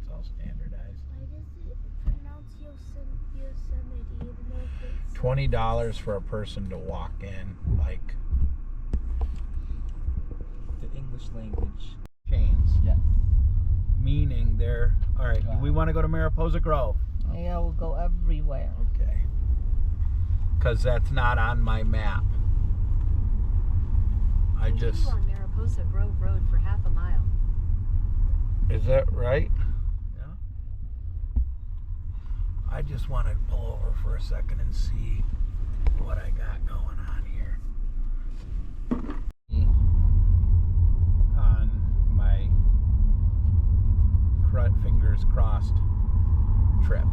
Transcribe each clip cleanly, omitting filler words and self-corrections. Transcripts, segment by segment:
It's all standardized. Why does it pronounce Yosemite even though it's $20 for a person to walk in, like The English language. chains. Yeah. Meaning they're all right. Wow. We want to go to Mariposa Grove. Yeah, we'll go everywhere. Okay. Because that's not on my map. I just. Continue on Mariposa Grove Road for half a mile. Is that right? Yeah. I just want to pull over for a second and see what I got going on here. On my fingers crossed trip.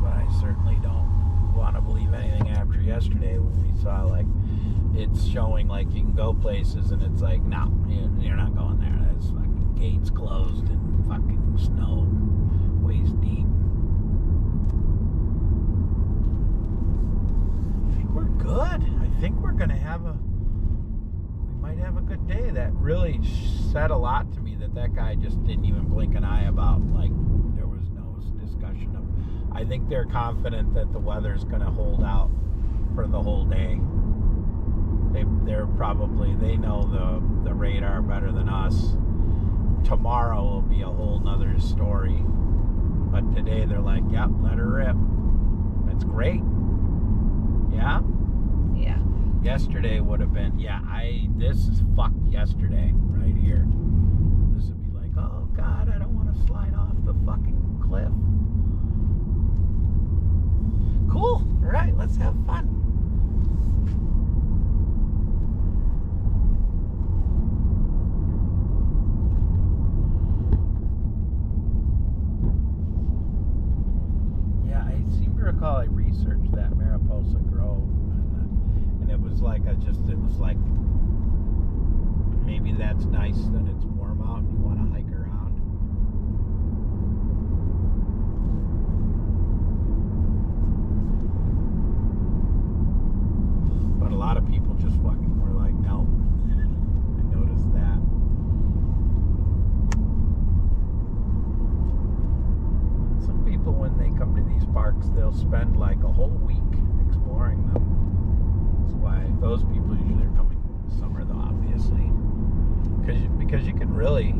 But I certainly don't want to believe anything after yesterday when we saw like it's showing like you can go places and it's like no, you're not going there. There's fucking gates closed and fucking snow waist deep. I think we're good. I think we're gonna have we might have a good day. That really said a lot to me that guy just didn't even blink an eye about like there was no discussion of. I think they're confident that the weather's gonna hold out for the whole day. They know the radar better than us. Tomorrow will be a whole nother story. But today they're like, yep, let her rip. That's great. Yeah? Yeah. Yesterday would have been, this is fuck yesterday right here. This would be like, oh God, I don't want to slide off the fucking cliff. Cool. All right, let's have fun. Yeah, I seem to recall I researched that Mariposa Grove, and it was like maybe that's nice that it's warm out and you want to hike around. But a lot of people just fucking were like, no. I noticed that. Some people, when they come to these parks, they'll spend like a whole week exploring them. That's why those people usually are coming in the summer, though, obviously. Because you can really,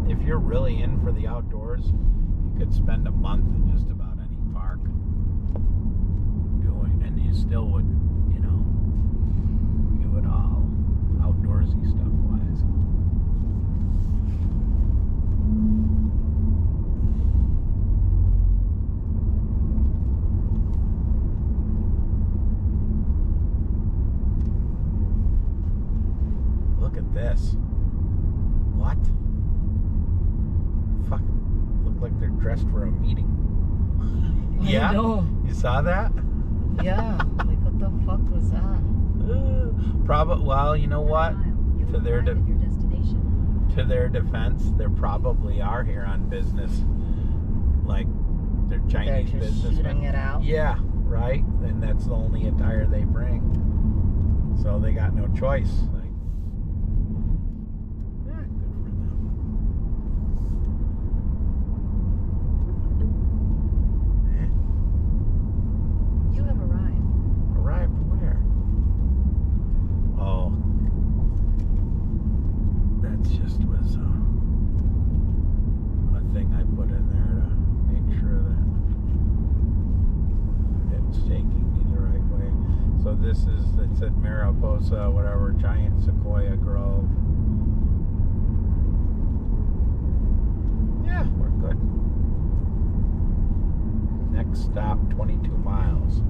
if you're really in for the outdoors, you could spend a month in just about any park doing, and you still would, do it all outdoorsy stuff wise. Look at this. What? Fucking look like they're dressed for a meeting. Yeah? I know. You saw that? Yeah. Like, what the fuck was that? Probably. Well, you know what? To their your destination. To their defense, they probably are here on business. Like they're Chinese They're just businessmen. shooting it out. Yeah, right. And that's the only attire they bring. So they got no choice. Like, yeah, good for them. You have arrived. Arrived where? Oh, that's just was a thing I put in there to make sure that it's taking me the right way. So this is, it said Mariposa, whatever, Giant Sequoia Grove. Yeah, we're good. Next stop, 22 miles.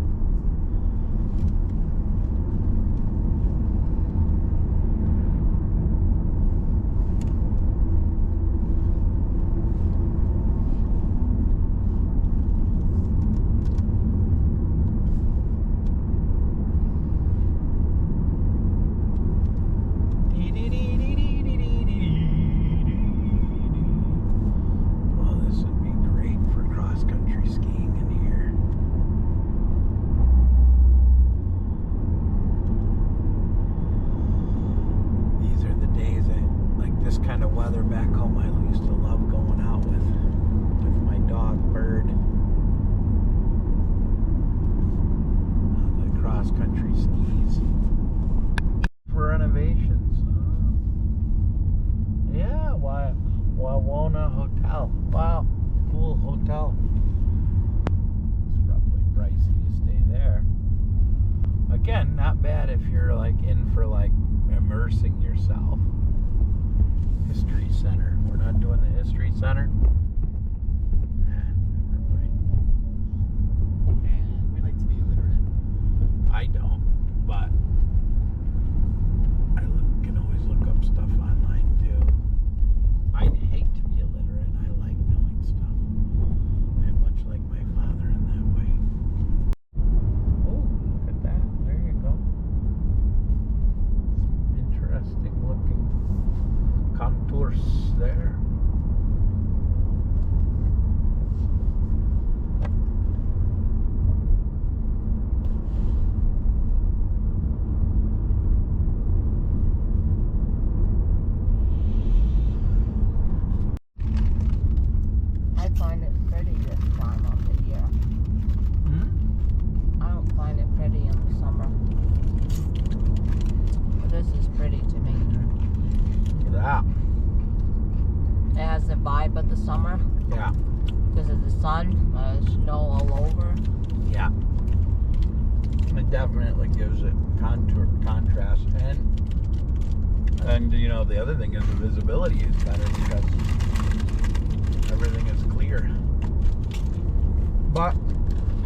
Dee dee brother back home I used to love going out with my dog Bird. The cross country skis. For renovations. Yeah, Wawona Hotel. Wow, cool hotel. It's probably pricey to stay there. Again, not bad if you're like in for like immersing yourself. History Center. We're not doing the History Center. Never mind. And we like to be illiterate. I don't, but I can always look up stuff online too. I'd hate to be illiterate. I like knowing stuff. I'm much like my father in that way. Oh, look at that. There you go. Interesting looking contours there. I find it pretty this time of the year. I don't find it pretty in the summer. But this is pretty to me. Look at that. It has the vibe of the summer Yeah. because of the sun, snow all over. Yeah. It definitely gives it contrast, and you know the other thing is the visibility is better because everything is clear. But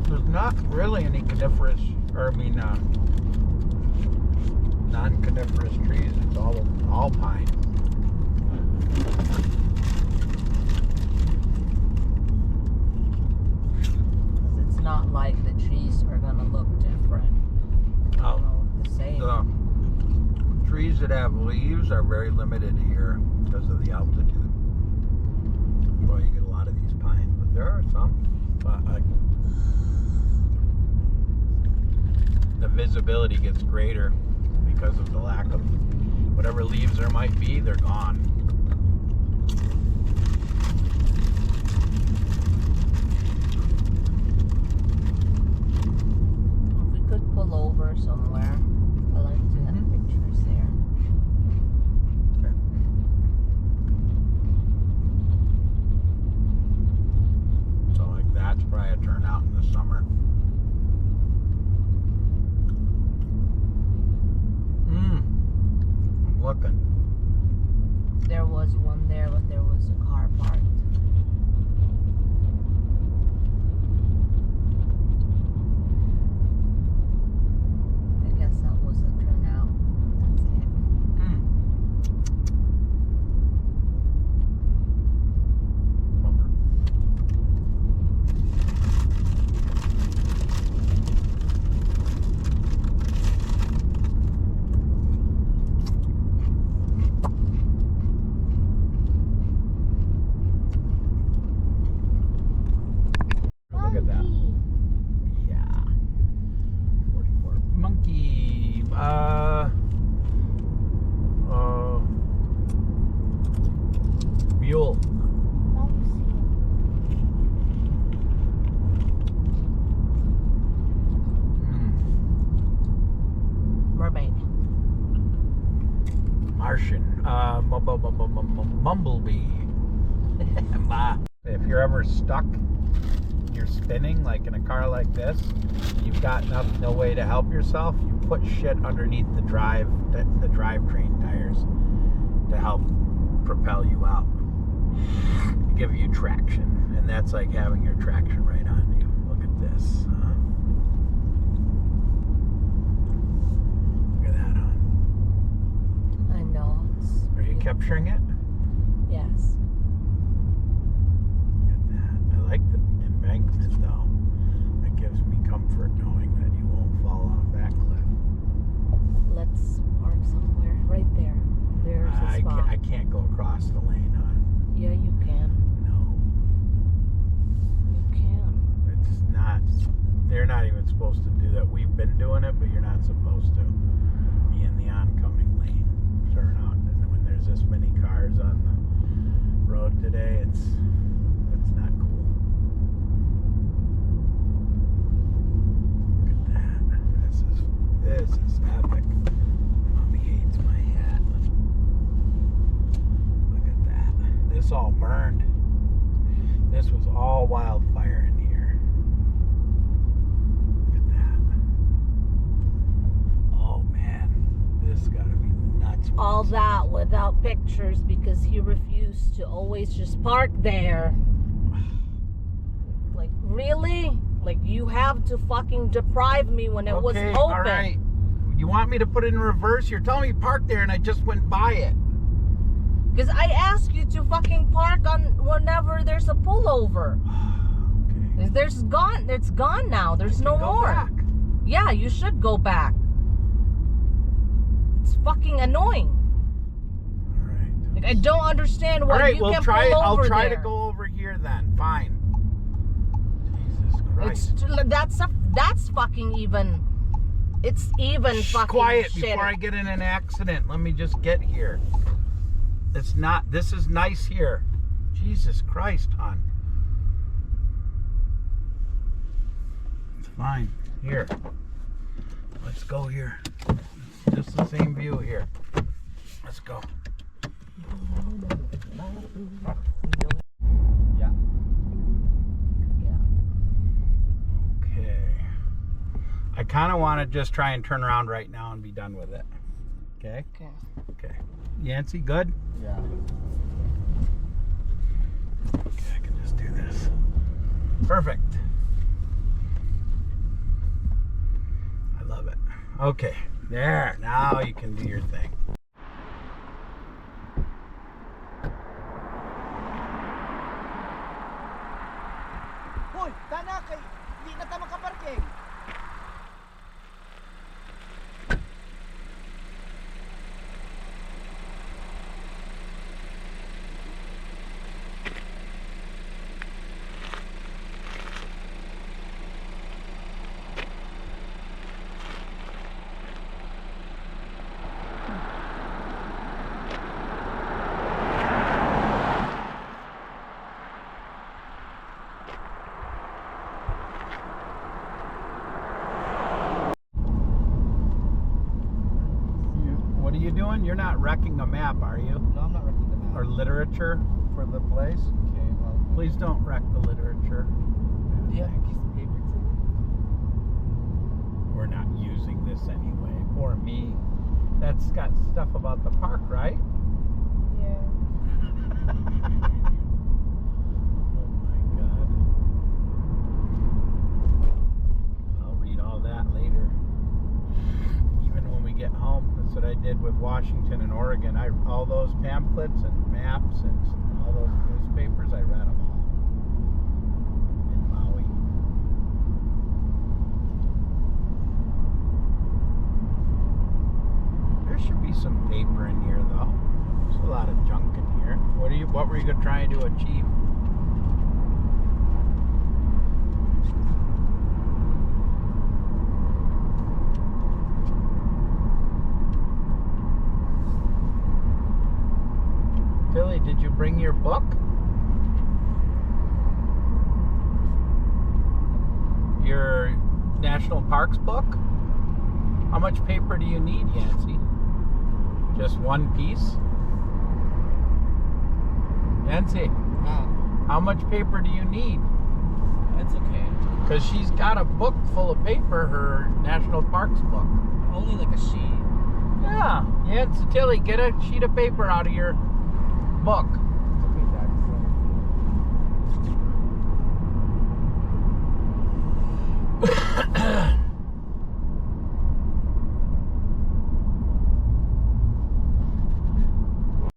there's not really any coniferous, non-coniferous trees. It's all pine. It's not like the trees are gonna look different. Oh. The same. The trees that have leaves are very limited here because of the altitude. That's why you get a lot of these pines, but there are some. But the visibility gets greater because of the lack of whatever leaves there might be. They're gone. We could pull over somewhere. I like to have pictures there. Okay. So like that's probably a turnout in the summer. I'm looking. There was one there, but there was a car parked. I guess that was the turnout. That's it. Bummer. Look at that. Yeah. 44. Monkey. Mule. Mermaid. Martian. Mumblebee. If you're ever stuck, you're spinning like in a car like this, you've got no way to help yourself, you put shit underneath the drivetrain tires to help propel you out, give you traction, and that's like having your traction right on you. Look at this. Look at that, huh? I know. Are you capturing it? Yes. Look at that. I like the embankment though. That gives me comfort knowing that you won't fall off that cliff. Let's park somewhere. Right there. There's a spot. I can't go across the lane, huh? Yeah, you can. No. You can. It's not. They're not even supposed to do that. We've been doing it, but you're not supposed to be in the oncoming lane. Turn out, and when there's this many cars on the road today. That's not cool. Look at that. This is epic. Mommy hates my hat. Look at that. This all burned. This was all wildfire in here. Look at that. Oh man, this gotta be nuts. All that without pictures because he refused to always just park there. Like, really? Like, you have to fucking deprive me when it was open. All right. You want me to put it in reverse? You're telling me park there and I just went by it. Because I asked you to fucking park on whenever there's a pullover. Okay. It's gone now. There's no Go more. back. Yeah, you should go back. It's fucking annoying. All right. Like, I don't understand why All right, you we'll can try. pull I'll over try there. to go over here then. Fine. Jesus Christ. That's fucking even. It's even Shh, fucking quiet shitty. before I get in an accident. Let me just get here. It's not. This is nice here. Jesus Christ, hon. It's fine. Here. Let's go here. It's just the same view here. Let's go. Yeah. Okay. I kind of want to just try and turn around right now and be done with it. Okay? Okay. Okay. Yancy, good? Yeah. Okay, I can just do this. Perfect. I love it. Okay. There. Now you can do your thing. Hoy, tana kay di na ta makaparking. What are you doing? You're not wrecking a map, are you? No, I'm not wrecking the map. Or literature for the place? Okay, well. Please don't wreck the literature. Do you have a piece of paper too? We're not using this anyway. Poor me. That's got stuff about the park, right? Yeah. Oh my God. I'll read all that later. Even when we get home. That's what I did with Washington and Oregon. All those pamphlets and maps and all those newspapers, I read them all. In Maui. There should be some paper in here though. There's a lot of junk in here. What were you trying to achieve? Billy, did you bring your book? Your National Parks book? How much paper do you need, Yancy? Just one piece? Yancy, how much paper do you need? That's okay. Because she's got a book full of paper, her National Parks book. Only like a sheet. Yeah, Yancy, Tilly, get a sheet of paper out of your book.